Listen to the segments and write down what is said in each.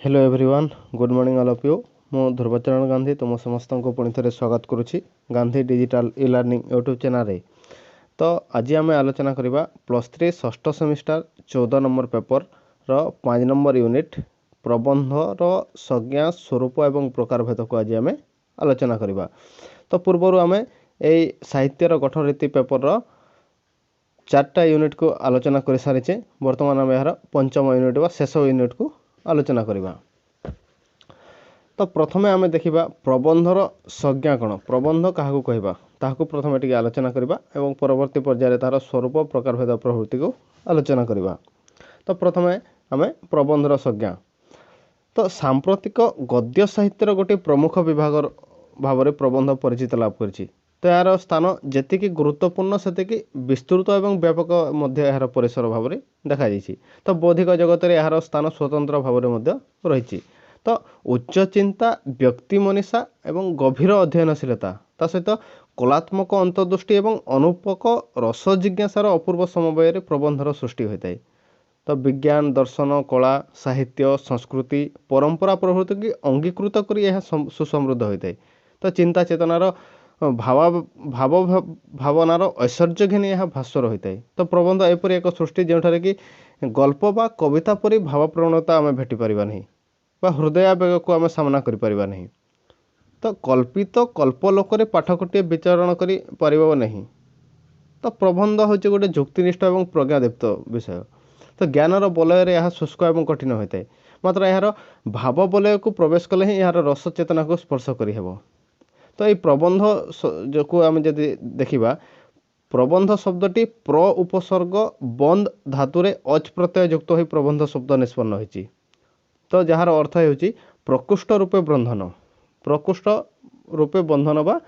Hello everyone, good morning all of you. मु ध्रुवचरण गांधी तुम समस्त को पुणी थे स्वागत करुच्ची Gandhi digital e learning YouTube channel. तो आज आम आलोचना करवा +3 षष्ठ सेमिस्टर 14 नंबर पेपर रो 5 नंबर यूनिट प्रबंधर संज्ञा स्वरूप एवं प्रकार भेद को आज आम आलोचना करवा। तो पूर्वर आम साहित्यर गठन रीति पेपर रो 4टा यूनिट को आलोचना कर सारीचे। बर्तमान आम यार पंचम यूनिट व शेष यूनिट को आलोचना करवा। तो प्रथमे आम देखा प्रबंधर संज्ञा कौन, प्रबंध क्या कहवा ताकू प्रथम टी आलोचना करवा और परवर्ती पर्यायर तार स्वरूप प्रकार भेद प्रवृत्ति को आलोचना करवा। तो प्रथमे आम प्रबंधर संज्ञा। तो सांप्रतिक गद्य साहित्यर गोटे प्रमुख विभाग भाव में प्रबंध परिचित लाभ कर। तो यार स्थान जी गुरुत्वपूर्ण से विस्तृत और व्यापक यार परिसर भाव में देखा। तो बौद्धिक जगत में यार स्थान स्वतंत्र भाव में रही। तो उच्च चिंता, व्यक्ति मनीषा एवं गभीर अध्ययनशीलता ता सहित कलात्मक अंतर्दृष्टि एवं अनुपक रस जिज्ञासार अपूर्व समन्वय प्रबंधर सृष्टि होता है। तो विज्ञान, दर्शन, कला, साहित्य, संस्कृति, परंपरा प्रभृति की अंगीकृत कर यह सुसमृद्ध होता है। तो चिंता चेतनार भावनार ऐश्वर्य घिनी यह भास्वर होता है। तो प्रबंध एपरी एक सृष्टि जो कि गल्प बा कविता परी भावप्रवणता आम भेटी पारिबा नहीं बा हृदयावेग को आम सामना करि परिबा नहीं। तो कल्पित कल्पलोक पाठकटीए विचरण करि परिबो नहीं। तो प्रबंध हूँ गोटे जुक्तिनिष्ठ और प्रज्ञादीप्त विषय। तो ज्ञानर बलय यह शुष्क और कठिन होता है, मात्र यार भाव बलय को प्रवेश कले ही यार रस चेतना को स्पर्श करहब। तो ये प्रबंध जो को आम जदि देखा, प्रबंध शब्दटी प्र उपसर्ग बंद धातुरे अच प्रत्यय युक्त हो प्रबंध शब्द निष्पन्न होती। तो जार अर्थ हो प्रकृष्ट रूपे बंधन, प्रकृष्ट रूपे बंधन बा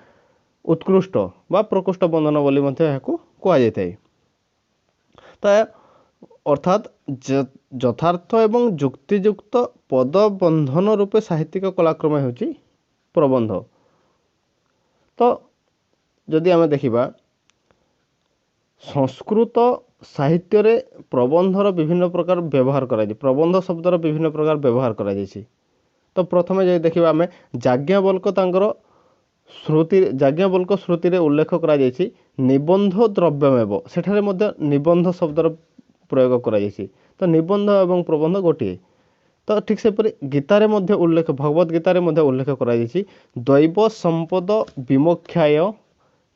उत्कृष्ट बा प्रकृष्ट बंधन बोली कहुए। तो अर्थात यथार्थ एवं जुक्तियुक्त पद बंधन रूपे साहित्यिक कलाक्रम होची प्रबंध। तो जदि आम देखा संस्कृत साहित्य रे प्रबंधर विभिन्न प्रकार व्यवहार करा, प्रबंध शब्दर विभिन्न प्रकार व्यवहार करा। तो प्रथमे जो देखा आम याज्ञवल्क श्रुति रे उल्लेख करा निबंध द्रव्यमेव, सेठारे मध्य निबंध शब्दर प्रयोग करा। तो निबंध एवं प्रबंध गोटे। तो ठीक सेपरि गीतारे मध्य उल्लेख, भगवत गीतारे मध्य उल्लेख करा दैव संपद विमोक्षाय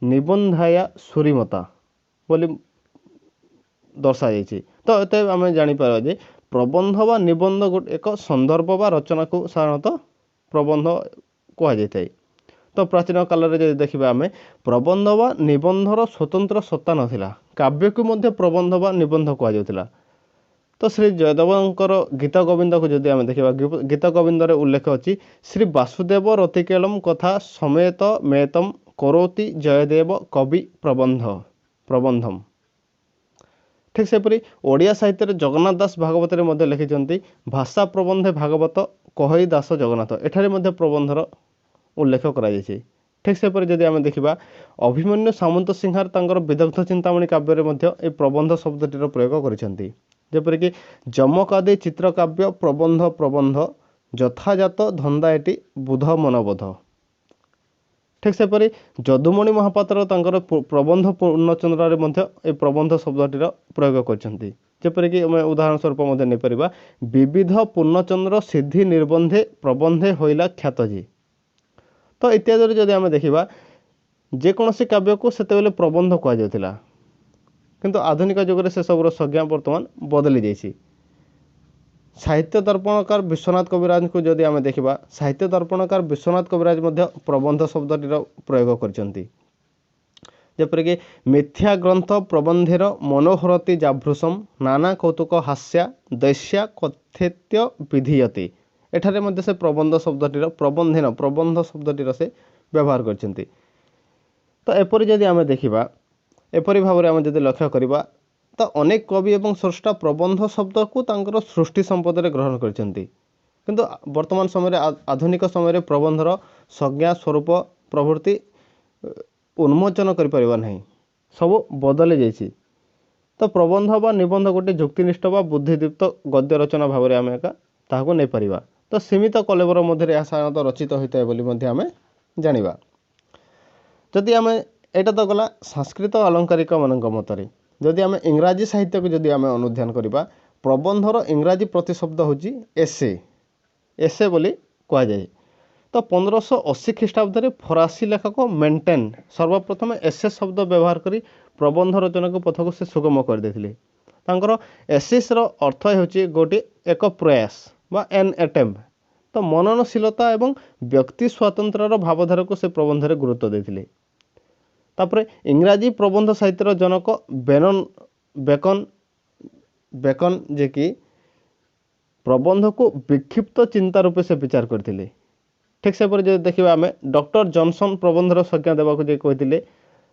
निबंधाया सूरीमता बोली दर्शा जाइए। तो ये आम जापर जे प्रबंध बा निबंध एक संदर्भ बा रचना को साधारणतः प्रबंध कहुए। तो प्राचीन काल में देखा आम प्रबंध बा निबंधर स्वतंत्र सत्ता नथिला, काव्य को मध्य प्रबंध बा निबंध कहुला। तो श्री जयदेवंकर गीत गोविंद को जदि आम देखा, गीत गोविंद उल्लेख अच्छी श्री वासुदेव रतिकेलम कथा समेत मेतम करोति जयदेव कवि प्रबंधम। ठीक सेपरी ओडिया साहित्य जगन्नाथ दास भागवत लिखिं भाषा प्रबंधे भागवत कहई दास जगन्नाथ, एठारे मध्य प्रबंधर उल्लेख करा। ठीक सेपरी जदि आम देखा अभिमन्यु सामंत सिंहार तांकर विदग्ध चिंतामणि काव्य में प्रबंध शब्दटीर प्रयोग करिसेंती। जेपरिक जमकादि चित्रकाव्य प्रबंध यथाजात धंदा एटी बुध मनबोध। ठीक सेपरी जदुमणि महापात्र तांकर प्रबंध पूर्णचंद्र ए प्रबंध शब्दटीर प्रयोग करछंती। जेपरिक उदाहरण स्वरूप नहीं विविध पूर्णचंद्र सिद्धि निर्बंधे प्रबंधे होइला ख्यातजी। तो इत्यादि जदि आम देखा जेकोसी काव्य को सेतेबेले प्रबंध कहुला, किंतु आधुनिक जुगे से सबूर संज्ञा बर्तमान बदली जाइए। साहित्य दर्पणकार विश्वनाथ कविराज को जदि आम देखा, साहित्य दर्पणकार विश्वनाथ कविराज प्रबंध शब्दटीर प्रयोग करछंती। जेपरिक मिथ्या ग्रंथ प्रबंधेर मनोहरति जाभृशम नाना कौतुक हास्या दैस्या कथेत्य विधीयते, एठारे मध्य से प्रबंध शब्दटीर प्रबंध शब्दटीर से व्यवहार करछंती। तो एपरि जदि आम देखा, एपरी भाव में आम जदि लक्ष्य करवा, तो अनेक कवि एवं स्रष्टा प्रबंध शब्द को तांकर सृष्टि संपद में ग्रहण करछंती। किंतु वर्तमान समय आधुनिक समय प्रबंधर संज्ञा स्वरूप प्रवृत्ति उन्मोचन करिपरिबा नहीं, सब बदली जाइए। तो प्रबंध बा निबंध गोटे जुक्तिनिष्ठ बा बुद्धिदीप्त गद्य रचना भाव में आम एका ताहाको नहीं परिबा। तो सीमित कलेबर मध्य यह साधारणतः रचित होता है बोली मध्य आमे जानिबा। जदि आमे एटा तो गला संस्कृत अलंकारिक मानक मतरे। जदि आमे इंग्राजी साहित्य को जदि आमे अनुध्यान करिबा प्रबंधर इंग्राजी प्रतिशब्द होची एसे। एसे बोली कहा जाए। तो 1580 ख्रीष्टाब्द में फरासी लेखक मेंटेन सर्वप्रथम एसे शब्द व्यवहार करी प्रबंध रचना को पथ को से सुगम कर देथिले। तांकर एसेस रो अर्थ होची गोटे एक प्रयास बा एन अटेम्प्ट। तो मननशीलता एवं व्यक्ति स्वातंत्र्यर भावधारा को से प्रबंध रे गुरुत्व देथिले। तापरे इंग्राजी प्रबंध साहित्यर जनक बेकन जे कि प्रबंध को विक्षिप्त चिंता रूपे से विचार करथिले। ठीक से पर जो देखिबा आमे डॉक्टर जॉनसन प्रबंधर संज्ञा देबाक जे कहिथिले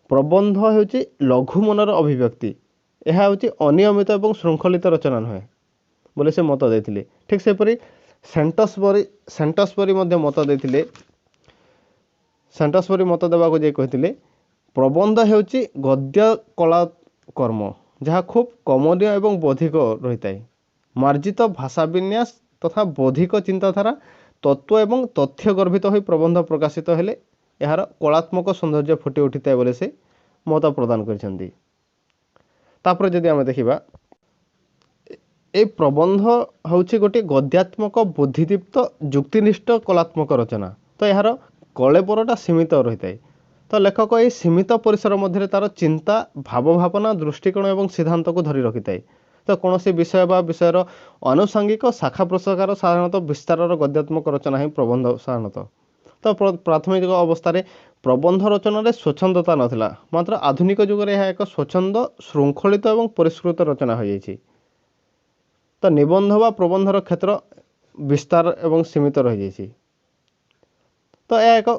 प्रबंध होची लघु मनर अभिव्यक्ति। यह होची अनियमित एवं श्रृंखलित रचना नहे बोले से मत देथिले। ठीक से परि सेंटसबरी मध्य मत देथिले। सेंटसबरी मत देबाक जे कहिथिले प्रबंध होची गद्य कला कर्म जहाँ खूब कमनीय एवं बौद्धिक रही है। मार्जित भाषा विन्यास तथा बौद्धिक चिंताधारा तत्व एवं तथ्य गर्भित हो प्रबंध प्रकाशित हेले यार कलात्मक सौंदर्य फुटी उठी था बोले से मत प्रदान करछंती। तापर जदि आमे देखिबा ए प्रबंध होची गोटे गद्यात्मक बुद्धिदीप्त युक्तिनिष्ठ कलात्मक रचना। तो यार कलेबरटा सीमित रही है। तो लेखक ये सीमित परिसर मध्य तार चिंता भाव भावना दृष्टिकोण एवं सिद्धांत को धरी रखी है। तो कौन सी विषय बा विषयर आनुषंगिक शाखा प्रशाखार साधारणतः विस्तार गद्यात्मक रचना ही प्रबंध साधारणतः। तो प्राथमिक अवस्था प्रबंध रचन स्वच्छंदता नाथिला मात्र आधुनिक जुगे यह एक स्वच्छंद श्रृंखलित एवं परिष्कृत रचना हो जाइए। तो निबंध व प्रबंधर क्षेत्र विस्तार एवं सीमित रही जाइए। तो यह एक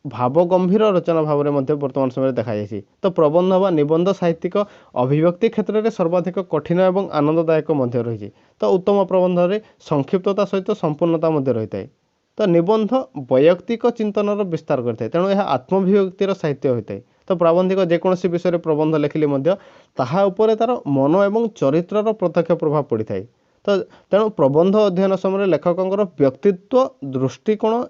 भाव गंभीर रचना भाव में वर्तमान समय देखा जाइए। तो प्रबंध व निबंध साहित्यिक अभिव्यक्ति क्षेत्र में सर्वाधिक कठिन एवं आनंददायक रही। तो उत्तम प्रबंध में संक्षिप्तता सहित संपूर्णता रही है। तो निबंध वैयक्तिक चिंतन विस्तार करते तेणु यह आत्मभिव्यक्तिर साहित्य होता है। तो प्राबंधिक जेकोसी विषय प्रबंध लेखिले तार मन एवं चरित्र प्रत्यक्ष प्रभाव पड़ता है। तो तेणु प्रबंध अध्ययन समय लेखकर व्यक्तित्व दृष्टिकोण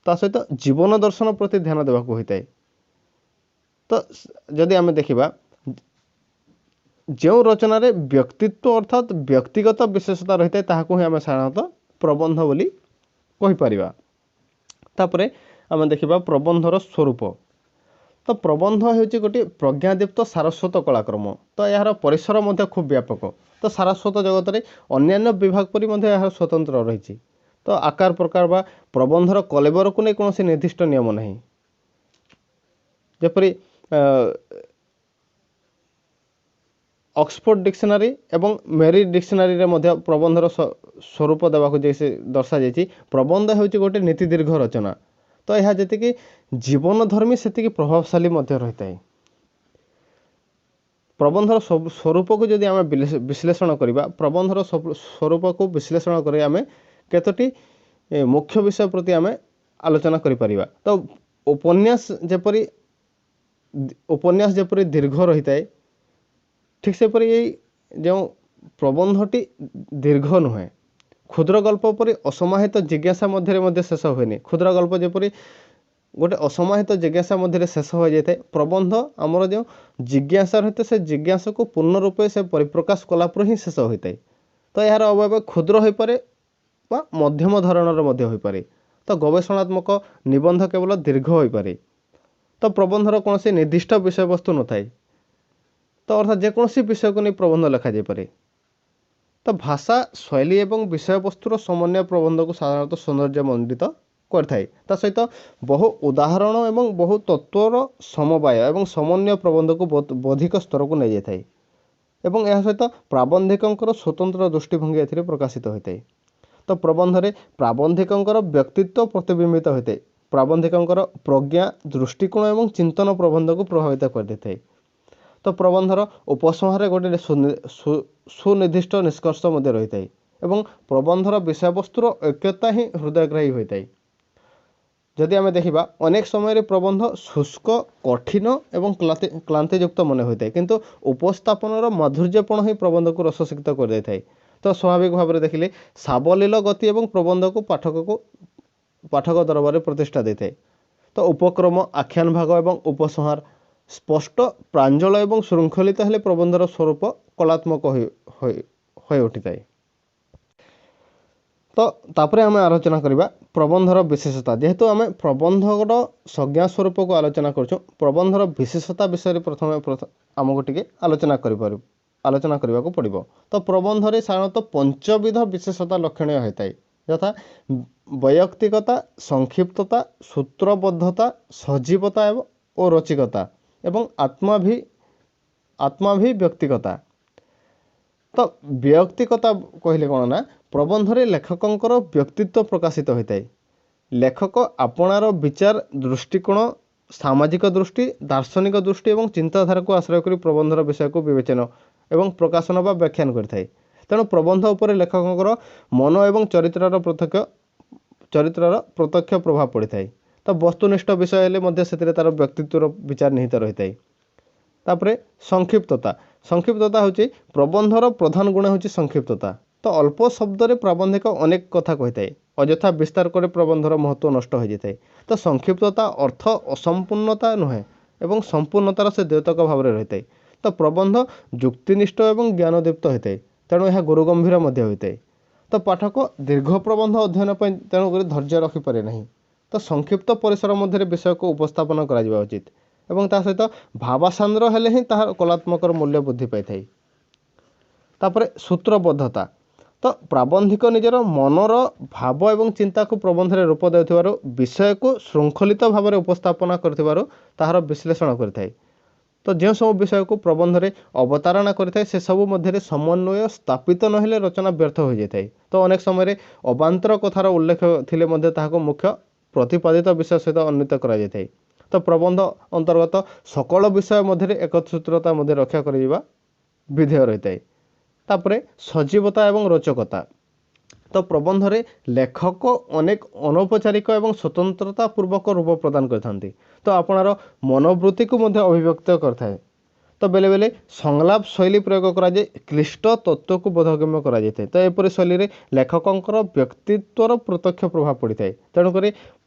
ता सहित जीवन दर्शन प्रति ध्यान देवाक होता है। तो जदि आमे देखिबा जो रचना रे व्यक्तित्व अर्थात व्यक्तिगत विशेषता रही है ताहाको ही आमे साधारणतः प्रबंध बोली कहि परिबा। तापरे आमे देखिबा प्रबंधर स्वरूप। तो प्रबंध होची गोटे प्रज्ञादीप्त सारस्वत कलाक्रम। तो यार परिसर मध्य खूब व्यापक। तो सारस्वत जगत रे अन्यान्य विभाग परि मध्य यार स्वतंत्र रही। तो आकार प्रकार बा प्रबंधर कलेबर को नहीं कौन निर्दिष्ट नियम नहीं। जपरी ऑक्सफोर्ड डिक्शनरी एवं मेरी डिक्शनरी रे मध्य प्रबंधर स्वरूप देवाक जैसे दर्शा जाइए। प्रबंध होची गोटे नीति दीर्घ रचना। तो यह जी जीवनधर्मी से प्रभावशाली रही है। प्रबंधर स्वरूप को जदि आम विश्लेषण करवा प्रबंधर स्वरूप को विश्लेषण कर आम केतोटी मुख्य विषय प्रति आम आलोचना करिपरिबा। तो उपन्यास जेपरी दीर्घ रही है ठीक से परी जो प्रबंधटी दीर्घ नुहे। क्षुद्र गल्प पर असमाहित जिज्ञासा मध्य शेष हुए। क्षुद्र गल्प जेपरी गोटे असमाहित जिज्ञासा मध्य शेष हो जाए। प्रबंध आमर जो जिज्ञासा रही है से जिज्ञासा को पूर्ण रूपे से परिप्रकाश कलापर ही शेष होता है। तो यार अवयव क्षुद्र हो पारे वा मध्यम धरणर हो पारे। तो गवेषणात्मक निबंध केवल दीर्घ हो पारे। तो प्रबंधर कौन से निर्दिष्ट विषय वस्तु न थाए। तो अर्थात जेकोसी विषय को नहीं प्रबंध लिखा जाए पारे। तो भाषा शैली एवं विषय वस्तुर समन्वय प्रबंध को साधारणतः सौंदर्यमंडित करथाए। ता सहित बहु उदाहरण एवं बहु तत्वर समवाय एवं समन्वय प्रबंध को बौद्धिक स्तर को नहीं जाए। एवं यह सहित प्राबंधिकंकर स्वतंत्र दृष्टिभंगी एथिरे प्रकाशित होता है। तो प्रबंध रे प्राबंधिकंकर व्यक्तित्व प्रतिबिंबित होता है। प्राबंधिकंकर प्रज्ञा दृष्टिकोण एवं चिंतन प्रबंध को प्रभावित कर देता है। तो प्रबंधर उपसंहार गोटे सुनिर्दिष्ट निष्कर्ष रही है। एवं प्रबंधर विषय वस्तुर ऐक्यता ही हृदयग्राही होता है। जदि आम देखा अनेक समय प्रबंध शुष्क कठिन एवं क्लांतियुक्त मन होता है किंतु उपस्थापन माधुर्यपण ही प्रबंध को रससिक्त कर देता है। तो स्वाभाविक भाव में देखिले साबलील गति और प्रबंध को पाठक दरबार प्रतिष्ठा देते। तो उपक्रम आख्यान भाग और उपसंहार स्पष्ट प्रांजल और श्रृंखलित हेले प्रबंधर स्वरूप कलात्मक हो उठी थाए। तो तापर आम आलोचना करवा प्रबंधर विशेषता। जेहेतु आम प्रबंधर संज्ञा स्वरूप को आलोचना करूँ, प्रबंधर विशेषता विषय प्रथम आमको टी आलोचना करने को पड़ो। तो प्रबंधरे साधारणतः पंचविध विशेषता लक्षणीय होता है, यथा वैयक्तिकता, संक्षिप्तता, सूत्रबद्धता, सजीवता और रचिकता एवं आत्माभिव्यक्तिकता। तो व्यक्तिकता कहले कौन ना, प्रबंधरे लेखकंकर व्यक्तित्व प्रकाशित होता है। लेखक आपणार विचार, दृष्टिकोण, सामाजिक दृष्टि, दार्शनिक दृष्टि और चिंताधारा को आश्रय कर प्रबंधर विषय को विवेचन एवं प्रकाशन बा व्याख्यान करथाय। तेणु प्रबंध उपर लेखकंकर मन और चरित्रर प्रत्यक्ष प्रभाव पड़ी थाए। तो वस्तुनिष्ठ विषय हेले मध्य से तार व्यक्तित्वर विचार निहित रही है। तापरे संक्षिप्तता। संक्षिप्तता होची प्रबंधर प्रधान गुण होची संक्षिप्तता। तो अल्प शब्द रे प्राबंधिक अनेक कथा कही थाए, अଯଥା विस्तार करे प्रबंधर महत्व नष्ट हो जाए। तो संक्षिप्तता अर्थ असंपूर्णता नुहे एवं संपूर्णतार से द्योतक भाव में रही है। तो प्रबंध जुक्तिनिष्ठ और ज्ञानदीप्त होता है, तेणु यह गुरुगंभीर होता है। तो पाठक दीर्घ प्रबंध अध्ययन पर तेणुक धैर्य रखिपारे नहीं। तो संक्षिप्त परिसर मध्य विषय को उपस्थापन करा उचित एवं ता सहित भावासान्द्र हेले ही तार कलात्मक मूल्य वृद्धि पाई थाए। तापरे सूत्रबद्धता। तो प्राबंधिक निजर मनर भाव एवं चिंता को प्रबंध में रूप देउथिबारु विषय को श्रृंखलित भाव में उपस्थापना करथिबारु ताहार विश्लेषण करिथाए। तो जो सब विषय को प्रबंध में अवतारणा करिथाए से सब मध्य समन्वय स्थापित नहेले रचना व्यर्थ हो जाए। तो अनेक समय अबांतर कथार उल्लेख थिले मध्य ताहाको मुख्य प्रतिपादित विषय सहित अन्वित करा जाए। तो प्रबंध अंतर्गत सकल विषय मध्य एकसूत्रता मध्य रक्षा करिबा विधेय रही है। तापरे सजीवता एवं रोचकता। तो प्रबंध रे लेखक अनेक अनौपचारिक एवं स्वतंत्रता पूर्वक रूप प्रदान करथांती। तो आपणार मनोवृत्ति को मध्य अभिव्यक्त करथाए। तो बेले बेले संलाप शैली प्रयोग करा जाए, क्लिष्ट तत्व को बोधगम्य करा जाए। तो एपरि शैली रे लेखकंकर व्यक्तित्वर प्रत्यक्ष प्रभाव पड़ी थाए। तेणुक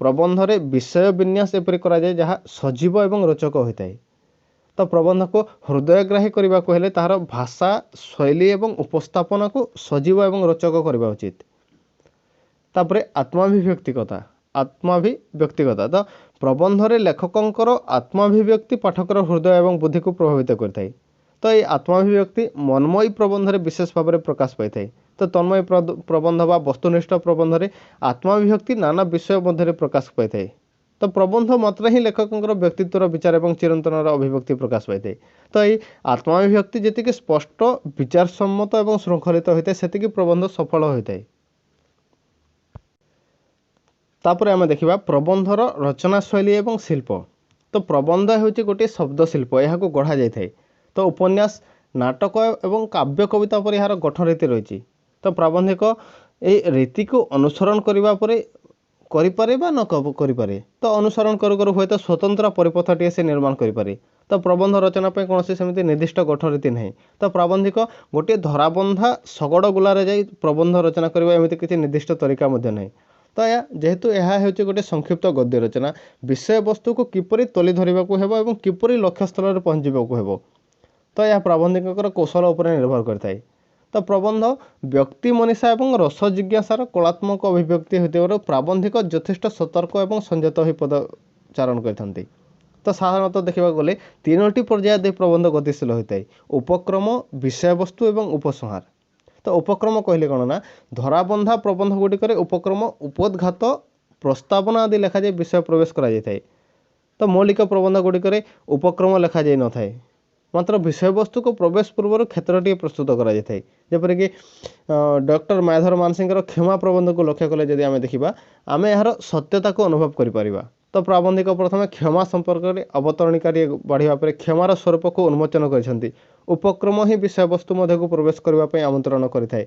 प्रबंध रे विषय विन्यास एपरि करा जाए जहाँ सजीव एवं रोचक होता है। तो प्रबंध को हृदयग्राही करने को हेले तार भाषा शैली एवं उपस्थापना को सजीव एवं रोचक करवा उचित। तापरे आत्माभिव्यक्तिकता। तो प्रबंध रे लेखकंकर आत्माभिव्यक्ति पाठकर हृदय एवं बुद्धि को प्रभावित करथाय। तो ये आत्माभिव्यक्ति मनमयी प्रबंध रे विशेष भाव में प्रकाश पाई थाए। तो तन्मय प्रबंध बा वस्तुनिष्ठ प्रबंध रे आत्माभिव्यक्ति नाना विषय मध्य प्रकाश पाई थाए। तो प्रबंध मात्र ही लेखकंकर व्यक्तित्वर विचार एवं चिरंतनर अभिव्यक्ति प्रकाश पाई थाए। तो ये आत्माभिव्यक्ति जी स्पष्ट विचार सम्मत और श्रृंखलित होता है सेतिकी प्रबंध सफल होता है। तापर आम देखा प्रबंधर रचना शैली एवं शिल्प। तो प्रबंध होची गोटे शब्द शिल्प, यह गढ़ा जाए। तो उपन्यास, नाटक एवं काव्य कविता पर यार गठन रीति रही। तो प्राबंधिक ये रीति को अनुसरण करने करिपारे बा न करिपारे। तो अनुसरण करू करू हुए तो स्वतंत्र परिपथटी से निर्माण करिपारे। तो प्रबंध रचना पे कौन सेमती निर्दिष्ट गठन रीति नहीं। तो प्राबंधिक गोटे धराबंधा शगड़ गुलारे जाई प्रबंध रचना करबा एमिति किछि निर्दिष्ट तरीका मध्य नहीं। तो या जेहेतु यह होचे गोटे संक्षिप्त गद्य रचना, विषय वस्तु को किपरि तोली धरिबा को हेबो एवं किपरि लक्ष्य स्थल रे पहुंचीबा को हेबो, तो यह प्राबंधिकर कौशल उपर निर्भर करथाय। तो प्रबंध व्यक्ति मनीषा और रस जिज्ञासार कलात्मक अभिव्यक्ति होते प्राबंधिक यथेष्ट सतर्क और संयत हो पदचारण करते। तो साधारणतः देखा गले तीनोटी पर्याय दे प्रबंध गतिशील होता है: उपक्रम, विषयवस्तु और उपसंहार। तो उपक्रम कहले कौन ना, धराबंधा प्रबंध गुड़िक उपक्रम उपोद्घात प्रस्तावना आदि लिखा जाए विषय प्रवेश करा जाए। तो मौलिक प्रबंध गुड़िक उपक्रम लिखा जाए न थाए, मात्र विषय वस्तु को प्रवेश पूर्व क्षेत्रटी प्रस्तुत करा जाए। जेपरिक डॉक्टर मायाधर मानसिंह क्षमा प्रबंध को लक्ष्य कले जदि आम देखा आम यार सत्यता को अनुभव करिपारिबा। तो प्राबंधिक प्रथम क्षमा संपर्क में अवतरणिकारी बढ़िया पर क्षमार स्वरूप को उन्मोचन करछंती। उपक्रम ही विषय वस्तु मध्य को प्रवेश करने आमंत्रण करिथाए।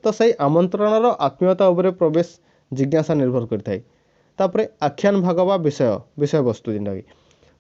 तो सही आमंत्रणर आत्मीयता उपर प्रवेश जिज्ञासा निर्भर करिथाए। तापरे आख्यान भाग बा विषय वस्तु जेनटा कि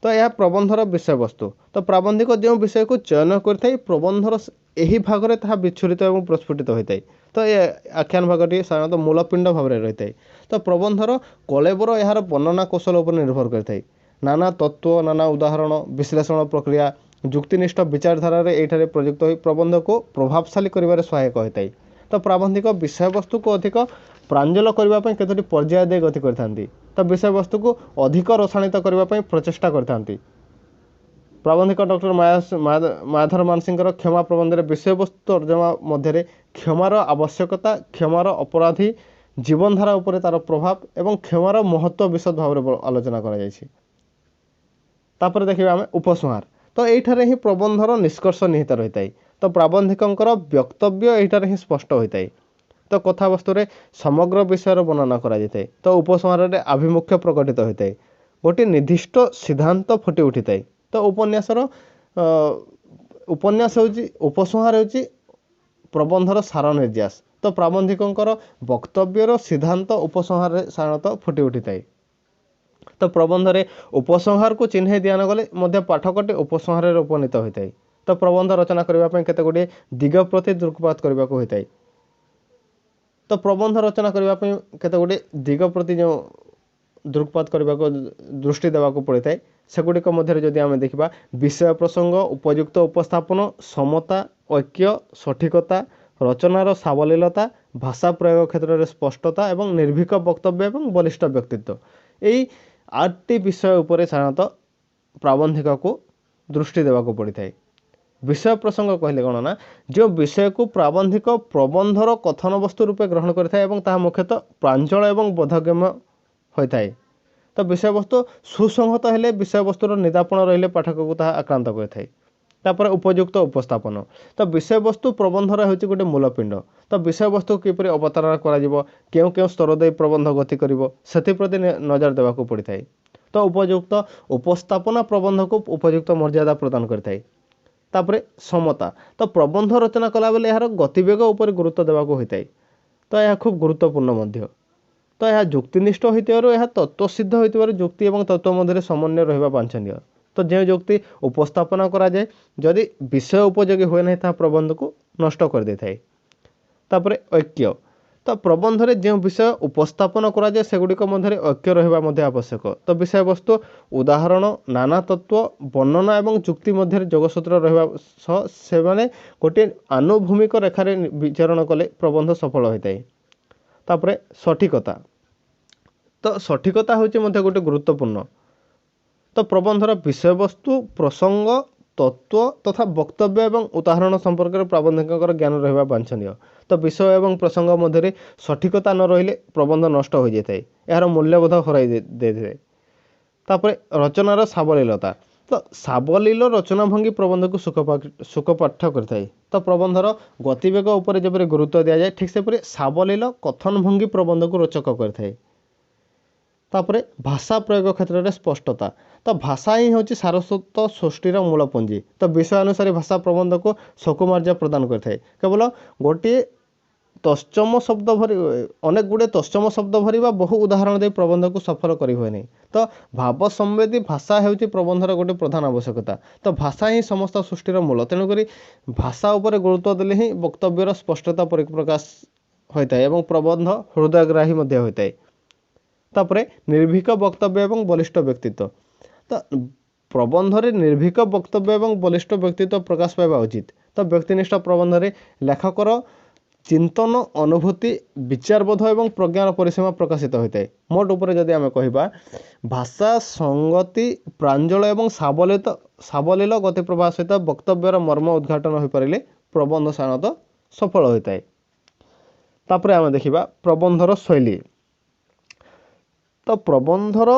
तो यह प्रबंधर विषयवस्तु। तो प्राबंधिक जो विषय को चयन करते प्रबंधर यही भाग में विच्छुरित और प्रस्फुटित होता है। तो ये आख्यान भागटी साधारणतः मूलपिंड भाव में रही है। तो प्रबंधर कलेबर यार वर्णना कौशल पर निर्भर करता है। नाना तत्व, नाना उदाहरण, विश्लेषण प्रक्रिया, जुक्तिनिष्ठ विचारधारा ये प्रयुक्त हो प्रबंध को प्रभावशाली कर सहायक होता है। तो प्राबंधिक विषयवस्तु को अधिक प्रांजल करने केतोटी पर्याय दे गति करते। तो विषयवस्तु को अधिक रसायनित करने प्रचेषा करते। प्राबंधिक डॉक्टर मायाधर मानसिंह क्षमा प्रबंध विषयवस्तु तर्जमा मध्य क्षमार आवश्यकता, क्षमार अपराधी जीवनधारा उपर तार प्रभाव और क्षमार महत्व विशद भाव में आलोचना कर देखिए आम उपसंहार। तो ये ही प्रबंधर निष्कर्ष निहित रही है। तो प्राबंधिकंकर वक्तव्य यहाँ ही स्पष्ट होता है। तो कथावस्तु समग्र विषय वर्णना कराए। तो उपसंहार आभिमुख्य प्रकटित होता है, गोटे निर्दिष्ट सिद्धांत फुटी उठी थाए। तो उपन्यास उपसंहार होची प्रबंधर सार निर्यास। तो प्राबंधिकंकर वक्तव्यर सिद्धांत उपसंहार साधारणतः फुटी उठी थाए। तो प्रबंधरे उपसंहार को चिन्ह दिया गले मध्य पाठकटे उपसंहार उपनीत होता है। तो प्रबंध रचना करने केते गुड़े दिग प्रति दृक्पात करने को होता है। तो प्रबंध रचना करने केते गुड़े दिग प्रति जो दृक्पात करने को दृष्टि देवा पड़ता है सेगुड़िक मध्य जदि आम देखा विषय प्रसंग, उपयुक्त उपस्थापन, समता, ऐक्य, सठिकता, रचनार सावलीलता, भाषा प्रयोग क्षेत्र में स्पष्टता और निर्भीक वक्तव्य और बलिष्ठ व्यक्तित्व, यही 8टी विषय उपर साधारणतः प्राबंधिक को दृष्टि देवा पड़ता है। विषय प्रसंग कहले कौन ना जो विषय को प्राबंधिक प्रबंधर कथन वस्तु रूपे ग्रहण करता मुख्यतः प्रांजल और बोधगम्य होता है। तो विषय वस्तु सुसंहत हेले विषय वस्तुर निदापन रहिले पाठक को ताहा आक्रांत करता है। तापर उपयुक्त उपस्थापन। तो विषय वस्तु प्रबंधर होची गोटे मूलपिंड। तो विषय वस्तु किपर अवतारणा करा केउ केउ स्तर दे प्रबंध गति करिवो सेति प्रति नजर देवा को पड़ता है। तो उपयुक्त उपस्थापना प्रबंध को उपयुक्त मर्यादा प्रदान करता है। तापर समता। तो प्रबंध रचना कला बेले यार गतिवेग उपर गुरुत्व देवा को होता है। तो यह खूब गुरुत्वपूर्ण मध्य। तो यह जुक्तिनिष्ठ होइतिबारु तत्वसिद्ध होइतिबारु जुक्ति और तत्व मध्य समन्वय रहिबा वांछनीय। तो जो जुक्ति उपस्थापना करा जाए जदि विषय उपयोगी हुए ना ता प्रबंध को नष्ट कर देता है। तापर ऐक्य। तो प्रबंध रे जो विषय उपस्थापन करा जाए सेगुड़िक मध्य ऐक्य रहिबा मध्य आवश्यक। तो विषय वस्तु उदाहरण, नाना तत्व, वर्णना और जुक्ति मध्य जोगसूत्र रहिबा सह से माने गोटे आनुभूमिक रेखार विचरण कले प्रबंध सफल होता है। तापर सठिकता। तो सठिकता हूँ गोटे गुरुत्वपूर्ण। तो प्रबंधर विषय वस्तु, प्रसंग, तत्व तथा वक्तव्य और उदाहरण संपर्क में प्राबंधिक ज्ञान रहा वांछनीय। तो विषय और प्रसंग मध्य सठिकता न रही प्रबंध नष्ट हो जाता है, यार मूल्यबोध हर दे। तापर रचनार सावलीलता। तो सावलील रचना भंगी प्रबंध को सुखपाठ करता है। तो प्रबंधर गतिवेग उपर जब गुरुत्व दि जाए ठीक से सावलील कथन भंगी प्रबंध को रोचक करता है। तापर भाषा प्रयोग क्षेत्र में स्पष्टता। तो भाषा ही हूँ सारस्वत सृष्टिर मूलपुंजी। तो विषय अनुसार भाषा प्रबंध को सकुमार्य प्रदान करता है। केवल गोटे तश्चम शब्द भरी अनेक गुड़े तश्चम शब्द भरी बहु उदाहरण दे प्रबंध को सफल कर हुए नहीं। तो भाव संवेदी भाषा होची प्रबंधर गोटे प्रधान आवश्यकता। तो भाषा ही समस्त सृष्टिर मूल। तेणुक भाषा उपर गुरुत्व देले ही वक्तव्यर स्पष्टता परिप्रकाश होता है और प्रबंध हृदयग्राही होता है। तापर निर्भीक वक्तव्य और बलिष्ठ व्यक्तित्व। तो प्रबंधरे निर्भीक वक्तव्य और बलिष्ठ व्यक्तित्व प्रकाश पाइबा उचित। तो व्यक्तिनिष्ठ प्रबंधरे लेखकर चिंतन, अनुभूति, विचारबोध और प्रज्ञान परिसीमा प्रकाशित होता है। मोट उपर जदि आम कहिबा भाषा संगति, प्रांजल और सावलील गति प्रवाह सहित वक्तव्यर मर्म उद्घाटन हो पारे प्रबंध साधारणतः सफल होता है। तापर आम देखिबा प्रबंधर शैली। तो प्रबंधर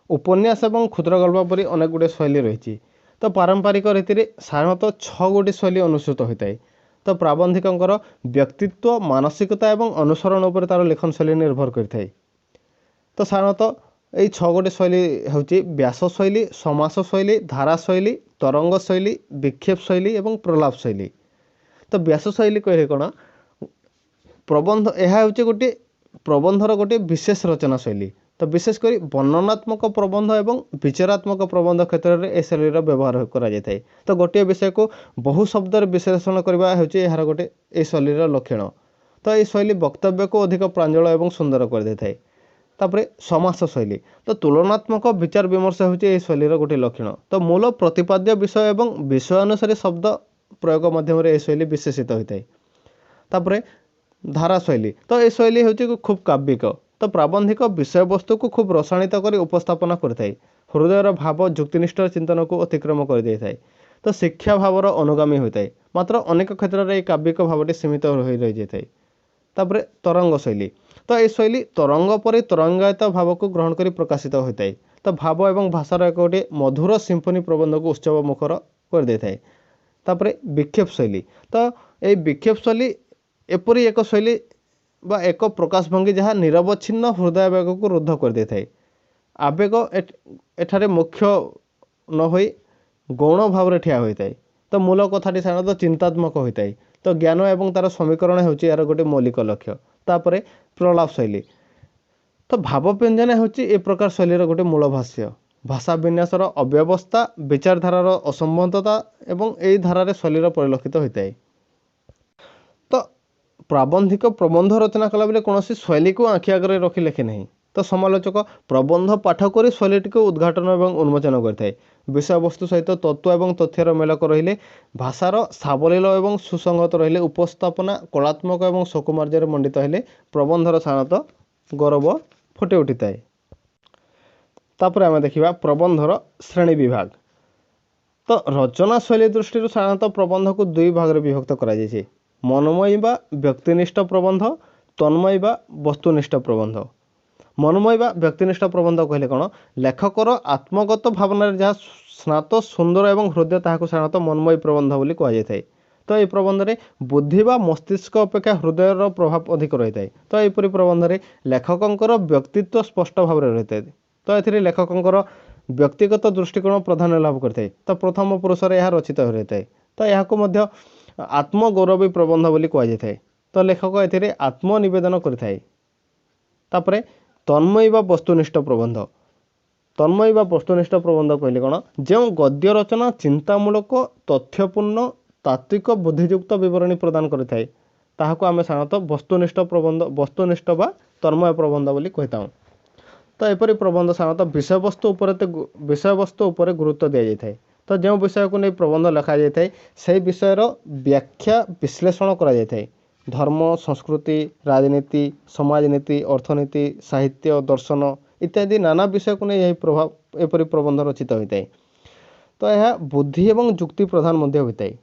उपन्यास और क्षुद्रगल्प परी अनेक गुड़े शैली रही। तो पारंपरिक रीति में साधारणतः 6 गोटी शैली अनुसृत होता है। तो प्राबंधिकंकर व्यक्तित्व, मानसिकता और अनुसरण उपर तार लेखन शैली निर्भर करता है। तो साधारणतः यही 6 गोटी शैली हूँ व्यास शैली, समास शैली, धारा शैली, तरंग शैली, विक्षेप शैली और प्रलाप शैली। तो व्यास शैली कहले कौन प्रबंध यह हूँ गोटे प्रबंधर गोटे विशेष रचना शैली। तो विशेषकर वर्णनात्मक प्रबंध एवं विचारात्मक प्रबंध क्षेत्र में ए शैलीर व्यवहार कर तो गोटे विषय को बहु शब्द विश्लेषण करवा यार गोटे ए शैलीर लक्षण तो ये शैली वक्तव्य को अधिक प्रांजल एवं सुंदर कर दे थाए तापर समास शैली तो तुलनात्मक विचार विमर्श होची शैलीर गोटे लक्षण तो मूल प्रतिपाद्य विषय एवं विषयानुसारी शब्द प्रयोग मध्यम ए शैली विशेषित होता है तापर धारा शैली तो ये शैली हूँ खूब काव्यिक तो प्राबंधिक विषय वस्तु को खूब रसायित कर उपस्थापन करए हृदयर भाव जुक्तिनिष्ठ चिंतन को अतिक्रम कर दे थाए तो शिक्षा भावर अनुगामी होता है मात्र अनेक क्षेत्र में काव्यिक भावटी सीमित हो रही जाए तापर तरंग शैली तो ये शैली तरंग पर तरंगायित भाव को ग्रहण कर प्रकाशित होता है तो भाव एवं भाषार एक गोटे मधुर सिम्फनी प्रबंध को उत्सव मुखर कर दे थाए तापर विक्षेप शैली तो ये विक्षेप शैली एपरी एक शैली बा एक प्रकाश भंगी जहाँ निरवच्छिन्न हृदय वेग को रुद्ध कर दे थाए आवेग एठारे मुख्य न होई गौण भाव में ठिया होता है तो मूल कथाटी साधारणतः चिंतात्मक होता है तो ज्ञान एवं तार समीकरण होची यार गोटे मौलिक लक्ष्य तापर प्रलाप शैली तो भाव व्यंजन होची ए प्रकार शैलीर गोटे मूल भाष्य भाषा विन्यासर अव्यवस्था विचारधारार असंबद्धता एवं यही धारार शैलीर परिलक्षित होता है तो प्राबंधिक प्रबंध रचना कला बेले कौन शैली को आखि आगे रखी लिखे नहीं तो समालोचक प्रबंध पाठ कर शैलीटी को उद्घाटन और उन्मोचन करते विषय वस्तु सहित तत्व और तथ्यर मेलक रहिले भाषार सावलील और सुसंगत रहिले उपस्थापना कलात्मक और सकुमार्जर मंडित हेले प्रबंधर साधारणतः गौरव फुटे उठी थाए तापर आम देखा प्रबंधर श्रेणी विभाग तो रचना शैली दृष्टि साधारणतः प्रबंध को दुई भाग में विभक्त कर मनोमयी बा व्यक्तिनिष्ठ प्रबंध तन्मयी बा वस्तुनिष्ठ प्रबंध मनोमयी बा व्यक्तिनिष्ठ प्रबंध कहले कौन लेखकर आत्मगत भावना जहाँ स्नात सुंदर एवं हृदय ताहाको साधारणतः मनोमयी प्रबंध बोली कहुए तो ये प्रबंध में बुद्धि बा मस्तिष्क अपेक्षा हृदयर प्रभाव अधिक रही है तो यहपरी प्रबंध में लेखकर व्यक्तित्व स्पष्ट भाव में रही है तो ये लेखकर व्यक्तिगत दृष्टिकोण प्राधान्य लाभ करते तो प्रथम पुरुष यह रचित हो रही है तो यहाँ आत्मगौरवी प्रबंध बोली कहुए तो लेखक ए आत्मनिवेदन करता तापर तन्मयी बा वस्तुनिष्ठ प्रबंध तन्मयी बा वस्तुनिष्ठ प्रबंध कहले कौन जो गद्य रचना चिंतामूलक तथ्यपूर्ण तात्विक बुद्धियुक्त विवरणी प्रदान करता ताहाको आमे साधारणतः वस्तुनिष्ठ प्रबंध वस्तुनिष्ठ बा तन्मय प्रबंध बोली कहता तो एपरी प्रबंध साधारणतः विषय वस्तु उपर गुरुत्व दि जाए तो जो विषय को नहीं प्रबंध लिखा जाए से विषयर व्याख्या विश्लेषण करा जाए धर्म संस्कृति राजनीति समाजनीति अर्थनीति साहित्य दर्शन इत्यादि नाना विषय को नहीं यही प्रभाव एपरी प्रबंध रचित होता है तो यह बुद्धि एवं जुक्ति प्रधान होता है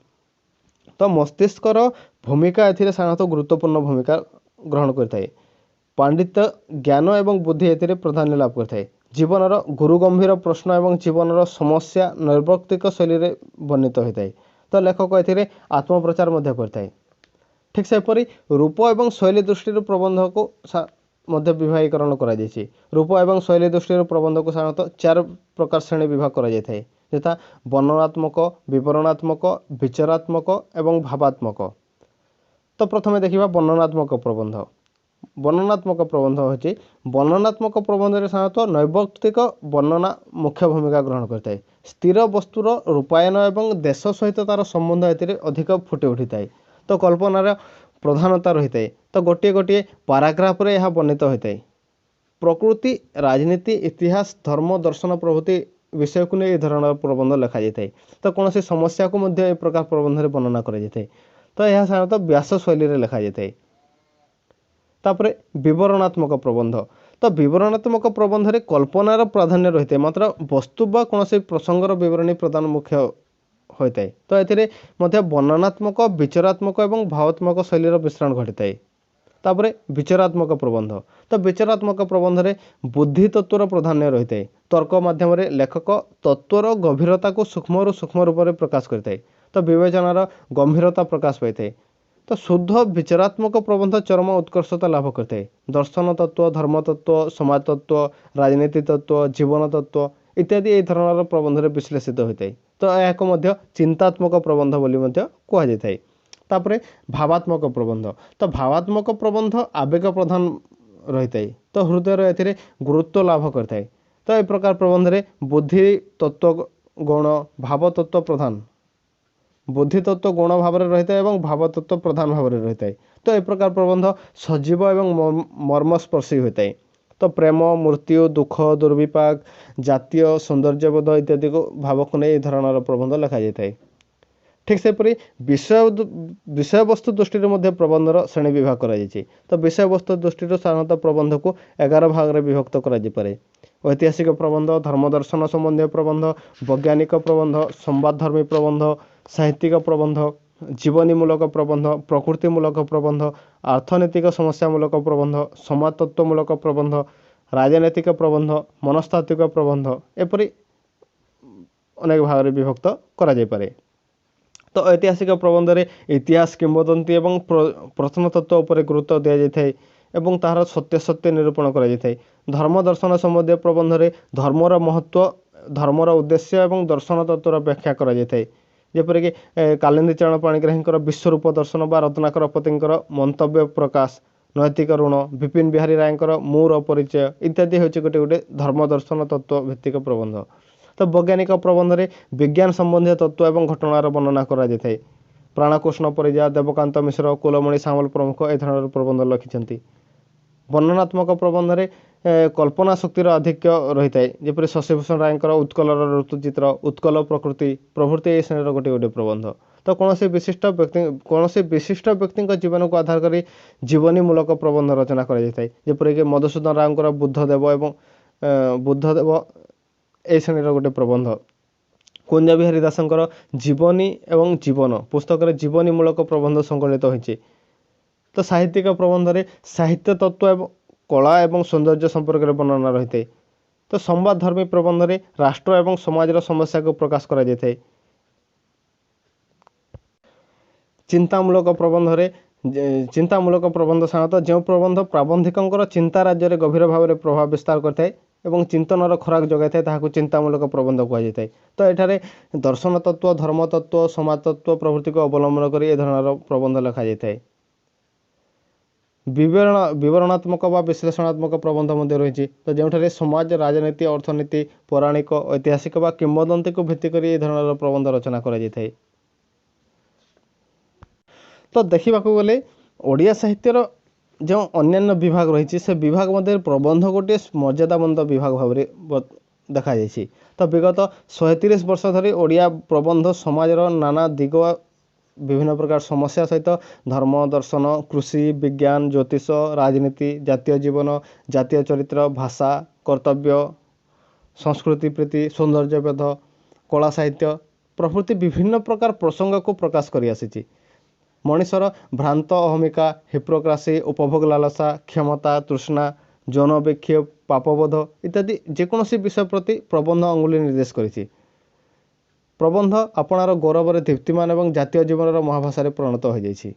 तो मस्तिष्कर भूमिका ए साधारणतः गुरुत्वपूर्ण भूमिका ग्रहण करता है पांडित्य ज्ञान एवं बुद्धि ए प्राधान्य लाभ करता है जीवनर गुरुगंभीर प्रश्न एवं जीवनर समस्या नैर्बक्तिक शैली में वर्णित होता है तो लेखक ए आत्मप्रचार करता है ठीक सेपरी रूप एवं शैली दृष्टि प्रबंध को मध्य विभागीकरण कर रूप एवं शैली दृष्टि प्रबंध को साधारणतः 4 प्रकार श्रेणी विभाग कर यथा वर्णनात्मक विवरणात्मक विचारात्मक एवं भावात्मक तो प्रथमे देखा वर्णनात्मक प्रबंध वर्णनात्मक प्रबंध होची वर्णनात्मक प्रबंध में साधारणतः नैर्बक्तिक वर्णना मुख्य भूमिका ग्रहण करता है स्थिर वस्तुर रूपायन एवं देश सहित तार संबंध ए अधिक फुटे उठी थाए तो कल्पनार प्रधानता रही है तो गोटे गोटे पाराग्राफ रे यह वर्णित होता है प्रकृति राजनीति इतिहास धर्म दर्शन प्रभृति विषय को नहीं धरण प्रबंध लिखा जाए तो कौन सी समस्या को मध्य ए प्रकार प्रबंध में वर्णना कर तो यह साधारणतः व्यास शैली में लिखा जाए तापर विवरणात्मक प्रबंध तो विवरणात्मक प्रबंध में कल्पनार प्राधान्य रही है मात्र वस्तु बा कौन से प्रसंगर विवरणी प्रदान मुख्य होता है तो ये वर्णनात्मक विचारात्मक और भावात्मक शैलीर मिश्रण घटी है तापर विचारात्मक प्रबंध तो विचारात्मक प्रबंध में बुद्धि तत्वर प्राधान्य रही है तर्क माध्यम लेखक तत्वर गभीरता को सूक्ष्म सूक्ष्म रूप में प्रकाश करता तो विवेचनार गंभीरता प्रकाश पाई है तो शुद्ध विचारात्मक प्रबंध चरम उत्कर्षता लाभ करता है दर्शन तत्व धर्म तत्व समाज तत्व राजनीति तत्व जीवन तत्व इत्यादि यही धरण प्रबंध में विश्लेषित होता है तो यह चिंतात्मक प्रबंध बोली कहुए तापर भावात्मक प्रबंध तो भावात्मक प्रबंध आवेग प्रधान रही है तो हृदयर एथिरे गुरुत्व लाभ करता है। तो ए प्रकार प्रबंध रे बुद्धि तत्व गौण भाव तत्व प्रधान बुद्धि तत्व गौण भाव में रही है और भाव तत्व प्रधान भाव में रही है। तो ए प्रकार प्रबंध सजीव एवं मर्मस्पर्शी होता है। तो प्रेम मृत्यु दुख दुर्विपाक जातीय सौंदर्यबोध इत्यादि को भाव को नहीं धरणर प्रबंध लिखा जाए। ठीक सेपरी विषय वस्तु दृष्टि प्रबंधर श्रेणी विभाग कर। तो विषय वस्तु दृष्टि साधारणतः प्रबंध को 11 भाग में विभक्त कर। ऐतिहासिक प्रबंध धर्मदर्शन संबंधी प्रबंध वैज्ञानिक प्रबंध संवादधर्मी प्रबंध साहित्यिक प्रबंध जीवनीमूलक प्रबंध प्रकृतिमूलक प्रबंध अर्थनैतिक समस्यामूलक प्रबंध समाजतत्वमूलक प्रबंध राजनैतिक प्रबंध मनस्तात्विक प्रबंध एपरी अनेक भाग में विभक्त कर। तो ऐतिहासिक प्रबंध रे इतिहास किंवदंती एवं प्रत्नतत्व उपर गुरुत्व दि जाए एवं तार सत्य निरूपण कर। धर्म दर्शन संबंधी प्रबंध रे धर्मर महत्व धर्मर उद्देश्य एवं दर्शन तत्वर व्याख्या कर। जेपरिक कालिंदी चरण पाणिग्राही विश्वरूप दर्शन व रत्नाकर पति मंतव्य प्रकाश नैतिक ऋण विपिन बिहारी राय मूर परिचय इत्यादि हूँ गोटे गोटे धर्म दर्शन तत्व भित्तिक प्रबंध। तो वैज्ञानिक प्रबंध रे विज्ञान संबंधी तत्व एवं घटनार वर्णना कर। प्राणकृष्ण परिजा देवकांत मिश्र कुलमणि सामल प्रमुख ए धरण प्रबंध लिखिं। वर्णनात्मक प्रबंध रे कल्पना शक्तिर आधिक्य रही है। जपरी शशिभूषण राय उत्कलर ऋतुचित्र उत्कल प्रकृति प्रभृति ए श्रेणी गोटे गोटे प्रबंध। तो कौन विशिष्ट व्यक्ति जीवन को आधार कर जीवनीमूलक प्रबंध रचना करपरिक मधुसूदन राव बुद्धदेव एवं बुद्धदेव ए श्रेणी गोटे प्रबंध। कुंज बिहारी दासंकर जीवनी एवं जीवन पुस्तक में जीवनीमूलक प्रबंध संकलित होती। तो साहित्यिक प्रबंध रे साहित्य तत्व एवं कला एवं सौंदर्य संपर्क में वर्णना रही है। तो संवादधर्मी प्रबंध रे राष्ट्र एवं समाज समस्या को प्रकाश करा जाए। चिंतामूलक प्रबंध रे चिंतामूलक प्रबंध साधारणतः जो प्रबंध प्राबंधिकों चिंता राज्य में गभीर भाव में प्रभाव विस्तार करते एवं चिंतनर खुराक जगाई था चिंतामूलक प्रबंध कहुए। तो एठारे दर्शन तत्व धर्म तत्व समाज तत्व प्रभृति को अवलंबन कर ए धरण प्रबंध लिखा जाए। विवरणात्मक व विश्लेषणात्मक प्रबंध रही। तो जो समाज राजनीति अर्थनीति पौराणिक ऐतिहासिक व किंवदंती को भित्ति कर ए धरण प्रबंध रचना कर। तो देखा गले ओडिया साहित्यर जो अन्यान्य विभाग रही से विभाग मध्य प्रबंध गोटे मर्यादाबंद विभाग भाव में देखा जाए। तो विगत 130 वर्ष धरी ओडिया प्रबंध समाजर नाना दिग विभिन्न प्रकार समस्या सहित धर्म दर्शन कृषि विज्ञान ज्योतिष राजनीति जातीय जीवन जातीय चरित्र भाषा कर्तव्य संस्कृति प्रीति सौंदर्यबोध कला साहित्य प्रभृति विभिन्न प्रकार प्रसंग को प्रकाश कर आसी। मनीषर भ्रांत अहमिका हिप्रोक्रासी उपभोग लालसा क्षमता तृष्णा जौनविक्षेप पापबोध इत्यादि जेकोसी विषय प्रति प्रबंध अंगुली निर्देश करिछि। प्रबंध आपणार गौरव दीप्तिमान एवं जातीय जीवन महाभाषा परिणत हो जाइछि।